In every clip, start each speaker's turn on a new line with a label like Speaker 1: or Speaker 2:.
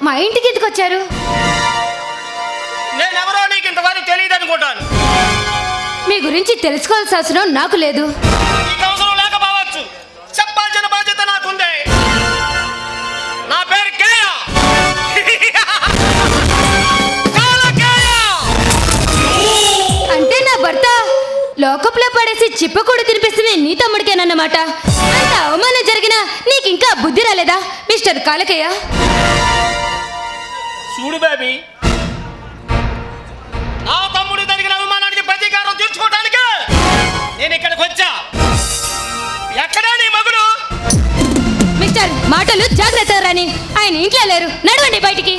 Speaker 1: మా ఇంటికి ఎందుకు వచ్చారు?
Speaker 2: నేనెవరో నీకు ఇంతవరకు తెలియదు అనుకుంటాను.
Speaker 1: మీ గురించి తెలుసుకోవాల్సిన అవసరం నాకు లేదు.
Speaker 2: నీకు అవసరం లేకపోవచ్చు, చెప్పాల్సిన బాధ్యత నాకుంది. నా పేరు కేయ.
Speaker 1: అంటే నా భర్త లోకప్లో పడేసి చిప్పకూడు తినిపిస్తుంది నీ తమ్ముడికేనన్నమాట. అంత అవమానం జరిగినా నీకు ఇంకా బుద్ధి రాలేదా మిస్టర్ కాలకయ్య?
Speaker 2: చూడు బేబీ, నా తమ్ముడు జరిగిన అవమానానికి ప్రతీకారం తీర్చుకోవడానికి నేను ఇక్కడికి వచ్చా. ఎక్కడా నీ మగుడు?
Speaker 1: మిస్టర్, మాటలు జాగ్రత్త రాని. ఆయన ఇంట్లో లేరు, నడవండి బయటికి.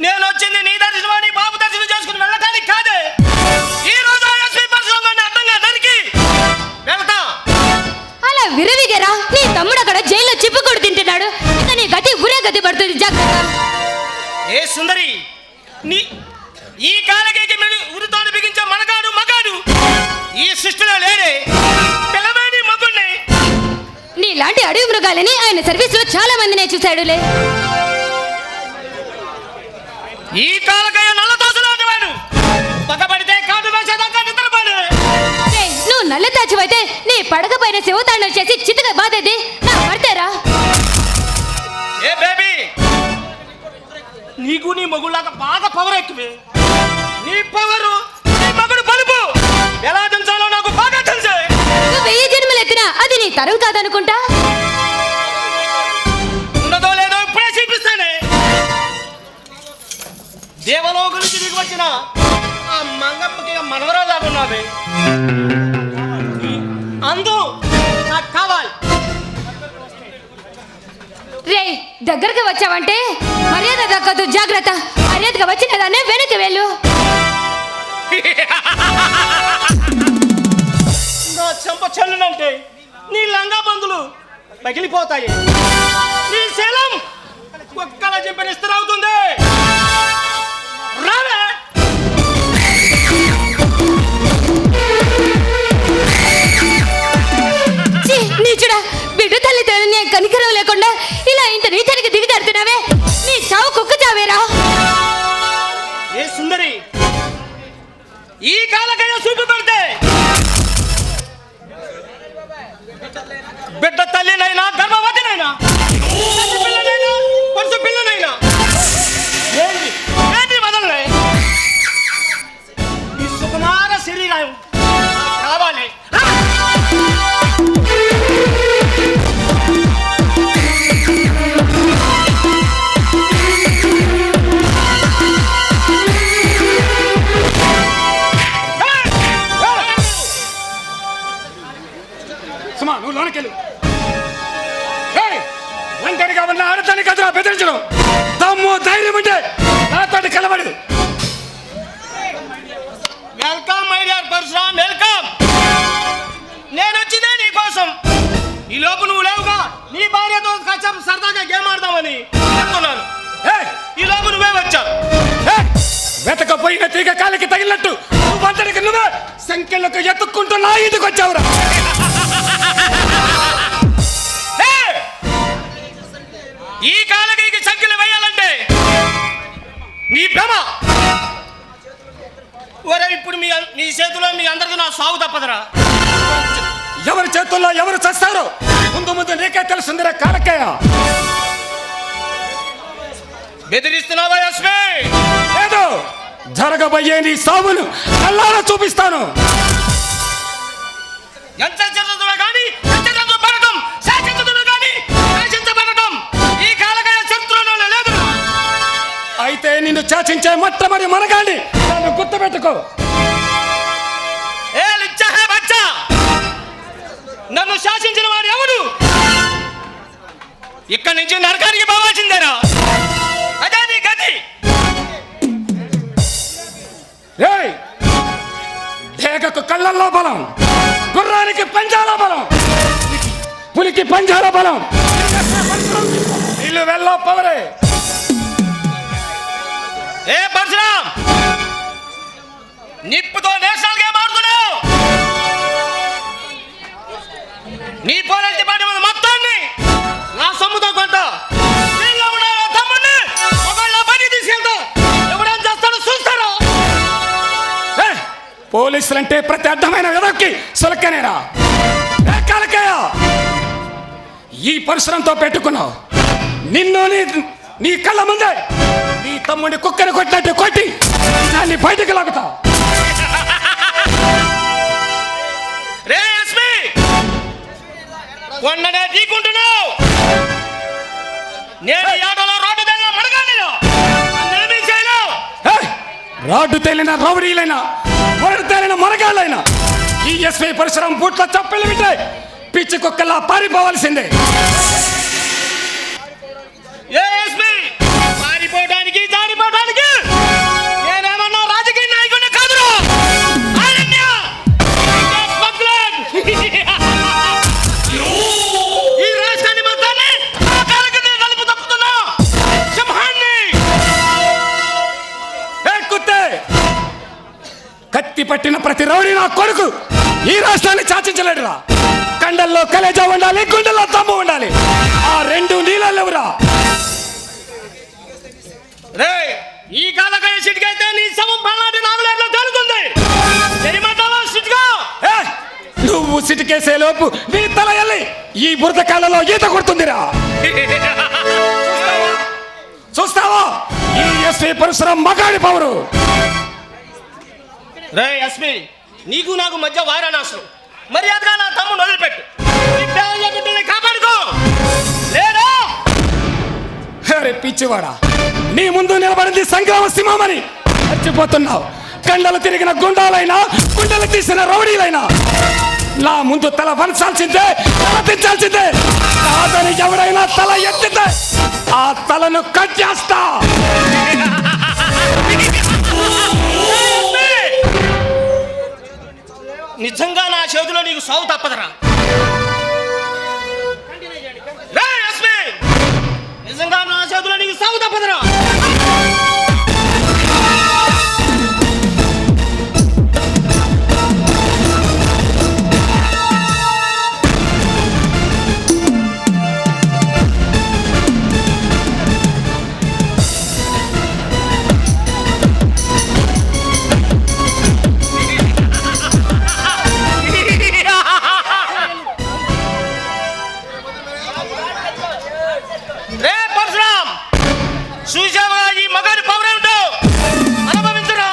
Speaker 2: నేను వచ్చింది నీ దర్శనం నీ బాబు దర్శనం చేసుకుని వెళ్ళటానికి కాదే. ఈ రోజు ఎస్పీ పరిశ్రమని అడ్డంగా నరికి వెళ్తా.
Speaker 1: అలా విరవిగరా, నీ తమ్ముడు అక్కడ జైల్లో చిప్పుకూడు తింటున్నాడు. ఇక నీ గతి ఊరే గతి పడుతుంది, జాగ్రత్త.
Speaker 2: ఏ సుందరి, నీ ఈ కాలకేకి ఉరితోడు బిగించే మనగాడు మగాడు ఈ సృష్టిలో లేడే. పిల్లవాడి మగుణ్ణి.
Speaker 1: నీలాంటి అడవి మృగాలని ఆయన సర్వీస్ లో చాలా మందినే చూశాడులే.
Speaker 2: ఈ కాలకయ్య నల్ల దోసలాంటి వాడు. పక్కపడితే కాటు వేసేదాకా నిద్రపోడు.
Speaker 1: నువ్వు నల్ల దాచివైతే నీ పడక పైన శివతాండం చేసి చిత్తగా బాధేది నా పడతారా?
Speaker 2: ఏ బేబీ, నీకు నీ మగుళ్ళగా బాగా పవర్ ఎక్కువే. నీ పవరు నీ మగుడు బలుపు ఎలా దించాలో నాకు బాగా తెలుసు.
Speaker 1: నువ్వు 1000 జన్మలు ఎత్తినా అది నీ తరువు కాదనుకుంటా.
Speaker 2: ఉన్నదో లేదో ఇప్పుడే చూపిస్తానే. దేవలో గురించి దిగి వచ్చిన ఆ మంగమ్మకి మనవరాలాగా ఉన్నావే. అందు నాకు కావాలి.
Speaker 1: రే, దగ్గరకు వచ్చావంటే మర్యాద దక్కదు, జాగ్రత్త. మర్యాదగా వచ్చిన దాన్ని వెనక్కి వెళ్ళు.
Speaker 2: నా చెంప చెల్లునంటే నీ లంగా బందులు పగిలిపోతాయి. నీ శీలం ఒక్కలా చెంపని ఇస్తరవుతుంది. రావే.
Speaker 1: నీచుడా, బిడ్డ తల్లి తల్లి కనికరం లేకుండా ఇలా ఇంత నీచానికి దిగజారుతున్నావే. నీ చావు కుక్క చావేరా.
Speaker 2: ఏ సుందరి, ఈ కాలకయ్య చూపి పెడితే బిడ్డ తల్లినైనా గర్భవతినైనా పిల్లనైనా పరుసు పిల్లనైనా ఏంటి ఏంటి వదలలే. ఈ సుకుమార శరీరం కావాలి. నువ్వు లోనకెళ్ళు. ఒంటరిగా ఉన్న ఆడతానికి అతను బెదిరించడం దమ్ము ధైర్యం ఉంటే నాతో కలబడు. Welcome my dear Parashuram, welcome. నేను వచ్చిందే నీ కోసం. ఈ లోపు నువ్వు లేవుగా నీ భార్యతో కాసేపు సరదాగా గేమ్ ఆడదామని అనుకున్నాను. ఈ లోపు నువ్వే వచ్చావు. వెతకపోయిన తీగ కాలికి తగిలినట్టు నువ్వు అందరికి నువ్వే సంఖ్యలకు ఎత్తుక్కుంటూ నా ఇంటికి వచ్చావురా. ఈ కాలకి సంఖ్యలు వేయాలంటే నీ భ్రమ. ఒరే, ఇప్పుడు మీ చేతిలో మీ అందరికీ నా సాగు తప్పదురా. ఎవరి చేతుల్లో ఎవరు చేస్తారో ముందు ముందు నీకే తెలుస్తుందిరా కాలకయ్య. బెదిరిస్తున్నావా ఎస్పీ? లేదు, జరగబోయే నీ సాగును కళ్ళారా చూపిస్తాను. ఎంత చేతున్నా కానీ పడటం శాసించడమే కానీ శాసించబడటం ఈ కాలకయ్య చరిత్రలో లేదు. అయితే నిన్ను శాసించే మొట్టమొదటి మనగాండి నన్ను గుర్తుపెట్టుకో. ఏ లిచ్చా హే బచ్చా, నన్ను శాసించిన వాడు ఎవడు? ఇక్కడి నుంచి నరకానికి పోవాల్సిందేనా? అదే నీ గతి. డేగకు కళ్ళల్లో బలం, గుర్రానికి పంజాల బలం, పులికి పంజాల బలం, ఇల్లు వెళ్ళ పవరే. ఏ పరశురామ్, నిప్పుతో నేషనల్ గేమ్ ఆడుతున్నావు. నీ పోరాట పార్టీ
Speaker 3: పోలీసులంటే ప్రతి అర్థమైన విధంకి సులకనేనా? ఈ పరిశ్రమతో పెట్టుకున్నావు. నిన్ను నీ కళ్ళ ముందే నీ తమ్ముడి కుక్కని కొట్టినట్టు కొట్టి దాన్ని బయటకు లాగుతా.
Speaker 2: రే ఎస్పీ, కొండనే ఢీకుంటున్నావు. నేను యాడలో రోడ్డు తెల్ల మడగాలిలో నేనేమీ చేయలేవు.
Speaker 3: రాడ్డు తేలిన రౌడీలైనా వరడు తేలిన మరగాళ్ళైనా ఈ ఎస్పీ పరిశ్రమ బూట్ల చప్పలు వింటే పిచ్చి కుక్కల్లా పారిపోవాల్సిందే.
Speaker 2: ఏ ఎస్పీ, పారిపోవడానికి జారిపోవడానికి నేనేమన్నా రాజకీయ నాయకుడిని కాదురా. ఈ రాష్ట్రాన్ని మొత్తాన్ని నా కాళ్ళ కింద నలుపు తప్పుతున్నా సింహాన్ని.
Speaker 3: కత్తి పట్టిన ప్రతి రౌడీ నా కొడుకు ఈ రాష్ట్రాన్ని చాచించలేడురా. కండల్లో కలేజా ఉండాలి, గుండెల్లో తమ్ము ఉండాలి. ఆ రెండు నీళ్ళెవరా?
Speaker 2: రే, ఈ కాలకాయ సిటికైతే నీ శవం పల్నాటి నాగులేట్లో తేలుతుంది. తెలియమంటావా సిటిగా?
Speaker 3: నువ్వు సిటికేసే లోపు నీ తల ఎల్లి ఈ బురద కాళ్ళలో ఈత కొడుతుందిరా. చూస్తావా ఈ ఎస్పీ పరిశ్రమ మగాడి పవరు.
Speaker 2: రే ఎస్పీ, నీకు నాకు మధ్య వారానాశనం. మర్యాదగా నా తమ్ముడు వదిలిపెట్టు. కాపాడుకో. లేదా
Speaker 3: పిచ్చివాడా, నీ ముందు నిలబడింది సంగ్రామ సింహమని మర్చిపోతున్నావు. కండలు తిరిగిన గుండాలైనా గుండెలు తీసిన రౌడీలైనా నా ముందు తల వంచాల్సిందే, తల తెచ్చాల్సిందే. కాదని ఎవరైనా తల ఎత్తితే ఆ తలను కట్ చేస్తా.
Speaker 2: నిజంగా నా చేతిలో నీకు సావు తప్పదరా. నిజంగా నా చేతిలో నీకు సావు తప్పదరా. చూసావా ఈ మగాడి పవర్ ఏమిటో? అనుభవించరా.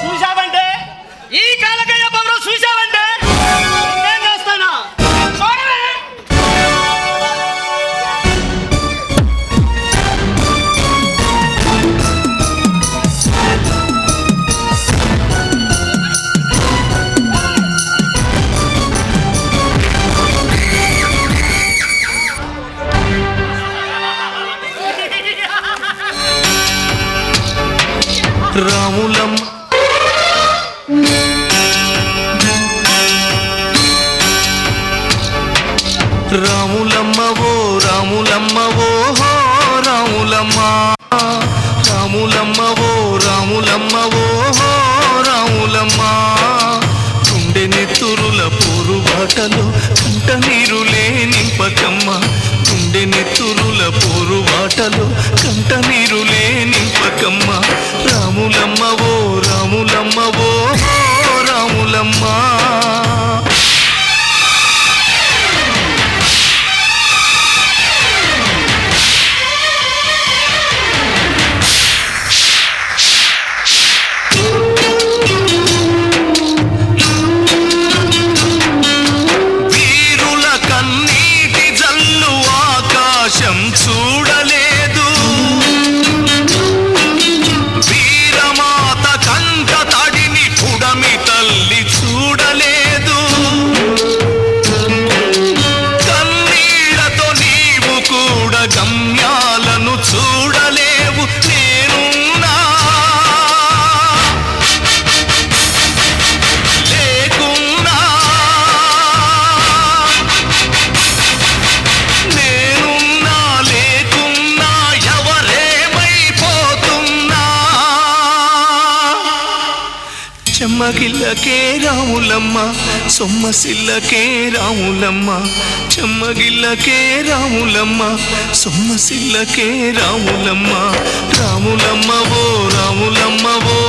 Speaker 2: చూసావంటే ఈ కాలకయ్య పవర్ చూసావంటే నేను చేస్తానా?
Speaker 4: రాములమ్మ రాములమ్మవో రాములమ్మవో హో రాములమ్మ రాములమ్మవో రాములమ్మవో హో రాములమ్మ గుండె నెత్తురుల పోరుబాటలో కంట నీరులే నింపకమ్మ గుండె నెత్తురుల పోరుబాటలో కంట నీరులే నింపకమ్మ రాములమ్మవో రాములమ్మవో హో రాములమ్మ వీరుల కన్న చెమ్మగిల్లకే రాములమ్మ సొమ్మసిల్లకే రాములమ్మ చెమ్మగిల్లకే రాములమ్మ సొమ్మసిల్లకే రాములమ్మ రాములమ్మ ఓ రాములమ్మ ఓ